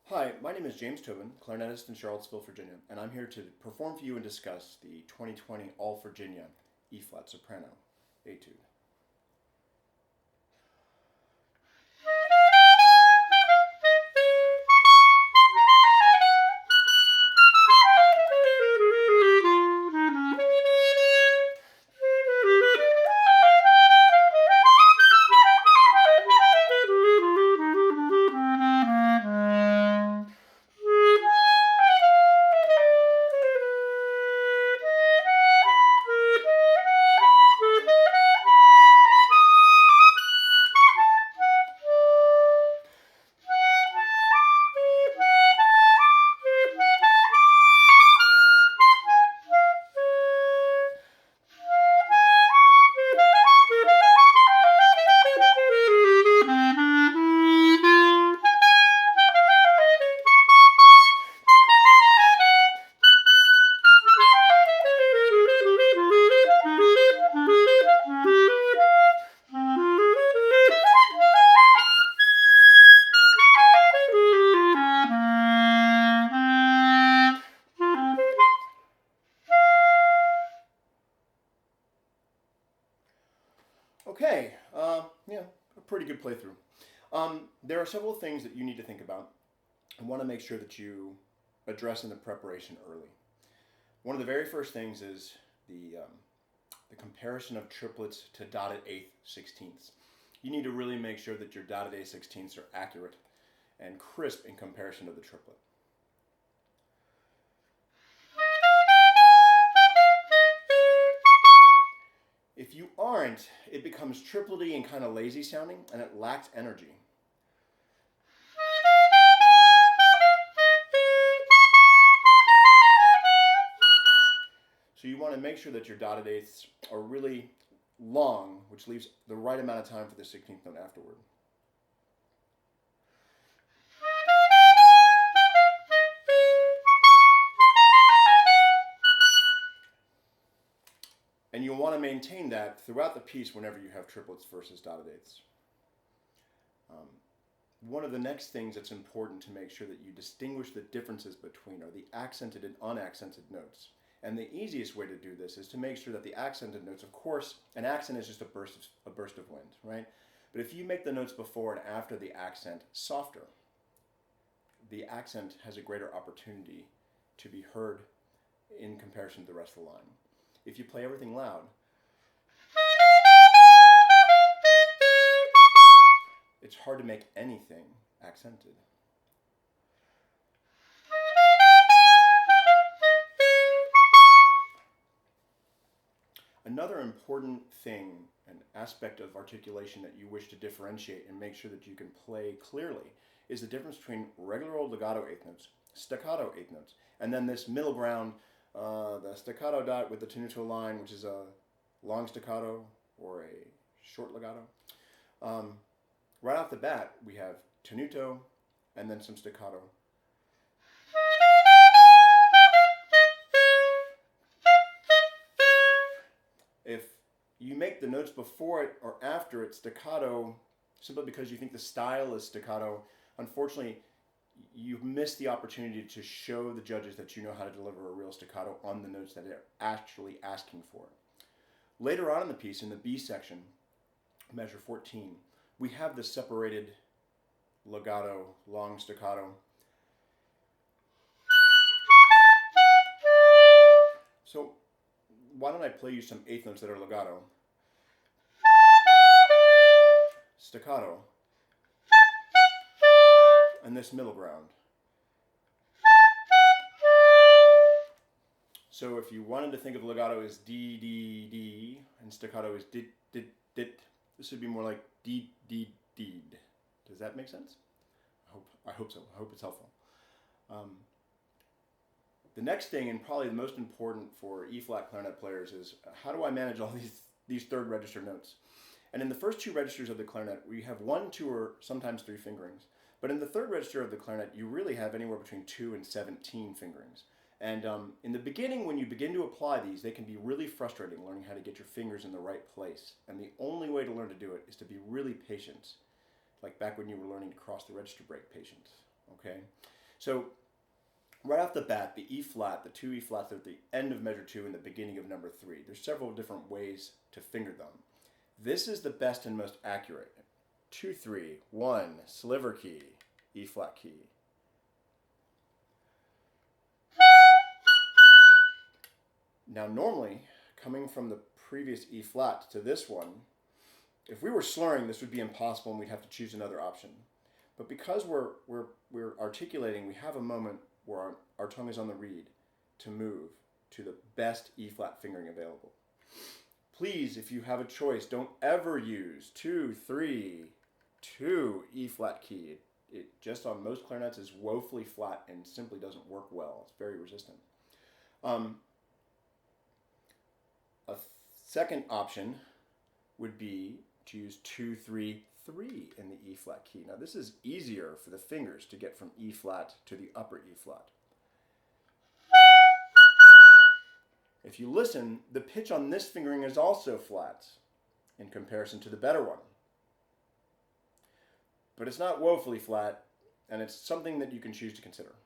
Hi, my name is James Tobin, clarinetist in Charlottesville, Virginia, and I'm here to perform for you and discuss the 2020 All Virginia E-flat Soprano Etude. Okay, yeah, a pretty good playthrough. There are several things that you need to think about and want to make sure that you address in the preparation early. One of the very first things is the comparison of triplets to dotted eighth sixteenths. You need to really make sure that your dotted eighth sixteenths are accurate and crisp in comparison to the triplet. If you aren't, it becomes triplety and kind of lazy sounding, and it lacks energy. So you want to make sure that your dotted eighths are really long, which leaves the right amount of time for the 16th note afterward. And you'll want to maintain that throughout the piece whenever you have triplets versus dotted eighths. One of the next things that's important to make sure that you distinguish the differences between are the accented and unaccented notes. And the easiest way to do this is to make sure that the accented notes, of course, an accent is just a burst of wind, right? But if you make the notes before and after the accent softer, the accent has a greater opportunity to be heard in comparison to the rest of the line. If you play everything loud, it's hard to make anything accented. Another important thing, an aspect of articulation that you wish to differentiate and make sure that you can play clearly, is the difference between regular old legato eighth notes, staccato eighth notes, and then this middle ground, the staccato dot with the tenuto line, which is a long staccato or a short legato. Right off the bat, we have tenuto and then some staccato. If you make the notes before it or after it staccato simply because you think the style is staccato, unfortunately, you've missed the opportunity to show the judges that you know how to deliver a real staccato on the notes that they're actually asking for. Later on in the piece, in the B section, measure 14, we have the separated legato, long staccato. So why don't I play you some eighth notes that are legato, staccato, and this middle ground. So if you wanted to think of legato as D, D, D, and staccato as dit, dit, dit, this would be more like D, D, D. Does that make sense? I hope so. I hope it's helpful. The next thing, and probably the most important for E-flat clarinet players, is how do I manage all these third register notes? And in the first two registers of the clarinet, we have 1, 2, or sometimes 3 fingerings. But in the third register of the clarinet, you really have anywhere between 2 and 17 fingerings. And in the beginning, when you begin to apply these, they can be really frustrating learning how to get your fingers in the right place. And the only way to learn to do it is to be really patient, like back when you were learning to cross the register break patient. Okay, so right off the bat, the E flat, the two E flats are at the end of measure 2 and the beginning of number 3. There's several different ways to finger them. This is the best and most accurate. 2, 3, 1, sliver key, E flat key. Now normally, coming from the previous E flat to this one, if we were slurring, this would be impossible and we'd have to choose another option. But because we're articulating, we have a moment where our tongue is on the reed to move to the best E flat fingering available. Please, if you have a choice, don't ever use 2, 3, 2 E flat key. It just on most clarinets is woefully flat and simply doesn't work well. It's very resistant. A second option would be to use 2, 3, 3 in the E flat key. Now this is easier for the fingers to get from E flat to the upper E flat. If you listen, the pitch on this fingering is also flat in comparison to the better one. But it's not woefully flat, and it's something that you can choose to consider.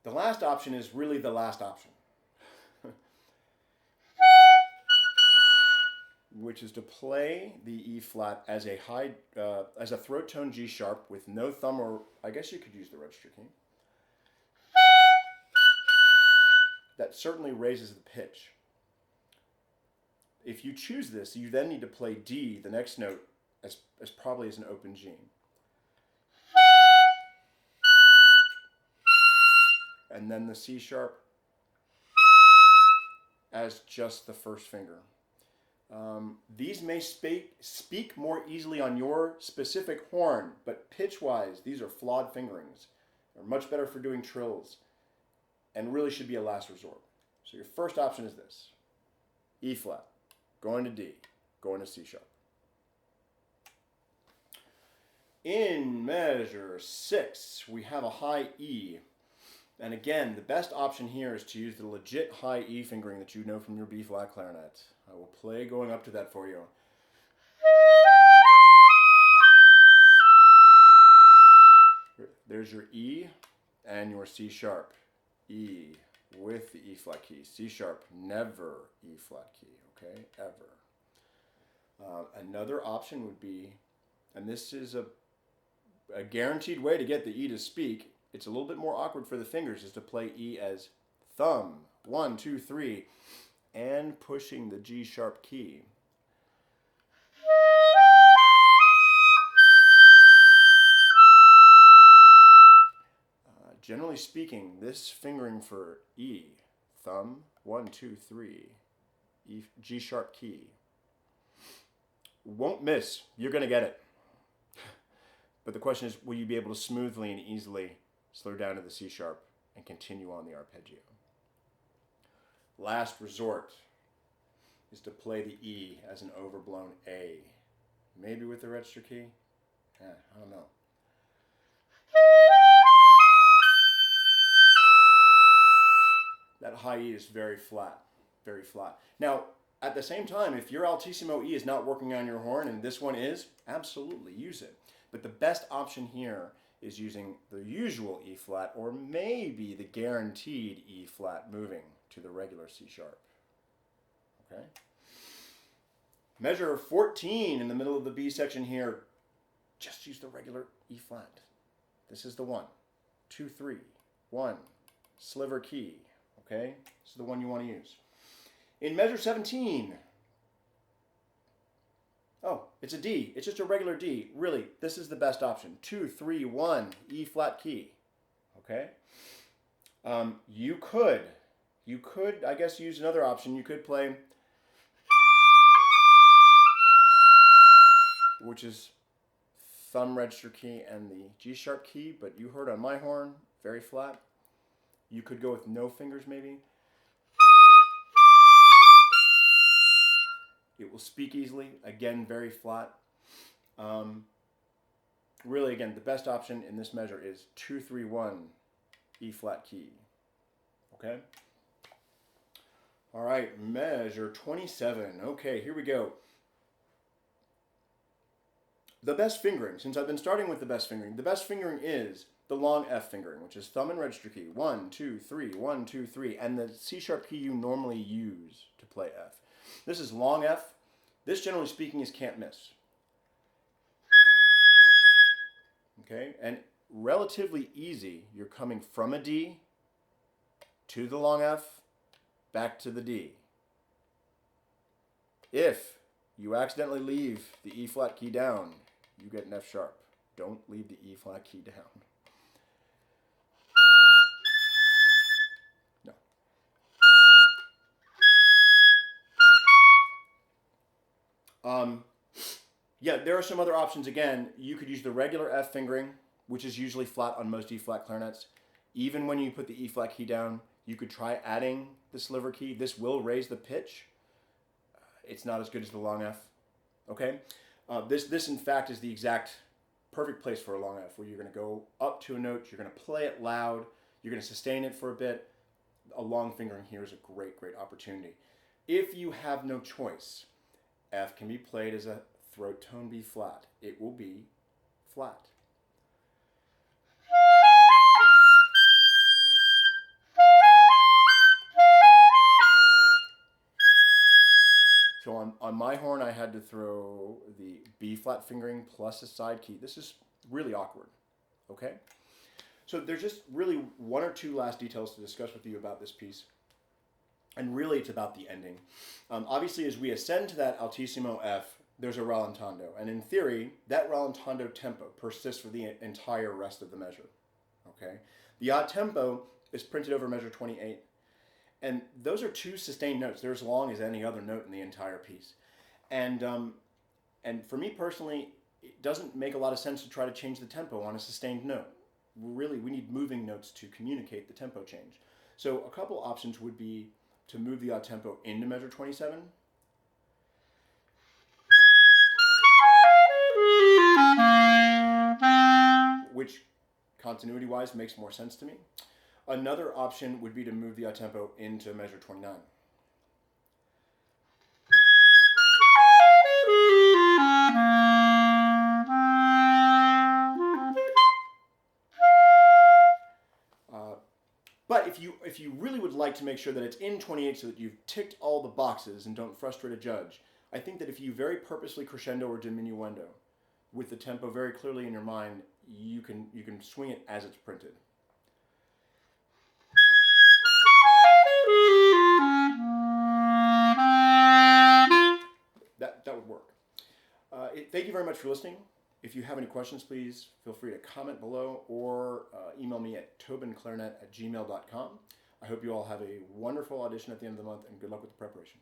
The last option is really the last option, which is to play the E flat as a as a throat tone G sharp with no thumb, or I guess you could use the register key. That certainly raises the pitch. If you choose this, you then need to play D, the next note, as probably as an open G. And then the C sharp as just the first finger. These may speak more easily on your specific horn, but pitch-wise, these are flawed fingerings. They're much better for doing trills and really should be a last resort. So your first option is this. E flat, going to D, going to C sharp. In measure 6, we have a high E. And again, the best option here is to use the legit high E fingering that you know from your B flat clarinet. I will play going up to that for you. There's your E and your C sharp. E with the E flat key. C sharp, never E flat key, okay? Ever. Another option would be, and this is a guaranteed way to get the E to speak, it's a little bit more awkward for the fingers, is to play E as thumb, 1, 2, 3, and pushing the G sharp key. Generally speaking, this fingering for E, thumb, 1, 2, 3, E, G sharp key, won't miss. You're going to get it. But the question is, will you be able to smoothly and easily slow down to the C sharp and continue on the arpeggio? Last resort is to play the E as an overblown A. Maybe with the register key? I don't know. That high E is very flat, very flat. Now, at the same time, if your altissimo E is not working on your horn and this one is, absolutely use it. But the best option here is using the usual E flat or maybe the guaranteed E flat moving to the regular C sharp. Okay? Measure 14 in the middle of the B section here, just use the regular E flat. This is the one. 2, 3, 1, sliver key. Okay? This is the one you want to use. In measure 17, oh, it's a D. It's just a regular D. Really, this is the best option. 2, 3, 1, E flat key. Okay? You could, I guess, use another option. You could play, which is thumb register key and the G sharp key, but you heard on my horn, very flat. You could go with no fingers maybe. It will speak easily. Again, very flat. Really, again, the best option in this measure is 2, 3, 1, E flat key. Okay? All right, measure 27. Okay, here we go. the best fingering, since I've been starting with the best fingering is the long F fingering, which is thumb and register key, 1, 2, 3, 1, 2, 3, and the C sharp key you normally use to play F. This is long F. This, generally speaking, is can't miss. Okay, and relatively easy. You're coming from a D to the long F, back to the D. If you accidentally leave the E flat key down, you get an F sharp. Don't leave the E flat key down. No. Yeah, there are some other options. Again, you could use the regular F fingering, which is usually flat on most E flat clarinets. Even when you put the E flat key down, you could try adding the sliver key. This will raise the pitch. It's not as good as the long F. Okay? This in fact is the exact perfect place for a long F, where you're going to go up to a note, you're going to play it loud, you're going to sustain it for a bit. A long fingering here is a great, great opportunity. If you have no choice, F can be played as a throat tone B flat. It will be flat. So on my horn, I had to throw the B flat fingering plus a side key. This is really awkward, okay? So there's just really one or two last details to discuss with you about this piece. And really it's about the ending. Obviously, as we ascend to that altissimo F, there's a rallentando. And in theory, that rallentando tempo persists for the entire rest of the measure, okay? The odd tempo is printed over measure 28. And those are two sustained notes. They're as long as any other note in the entire piece. And for me personally, it doesn't make a lot of sense to try to change the tempo on a sustained note. Really, we need moving notes to communicate the tempo change. So a couple options would be to move the odd tempo into measure 27. Which, continuity-wise, makes more sense to me. Another option would be to move the odd tempo into measure 29. But if you really would like to make sure that it's in 28 so that you've ticked all the boxes and don't frustrate a judge, I think that if you very purposely crescendo or diminuendo with the tempo very clearly in your mind, you can swing it as it's printed. That would work. Thank you very much for listening. If you have any questions, please feel free to comment below or email me at tobinclarinet@gmail.com. I hope you all have a wonderful audition at the end of the month, and good luck with the preparation.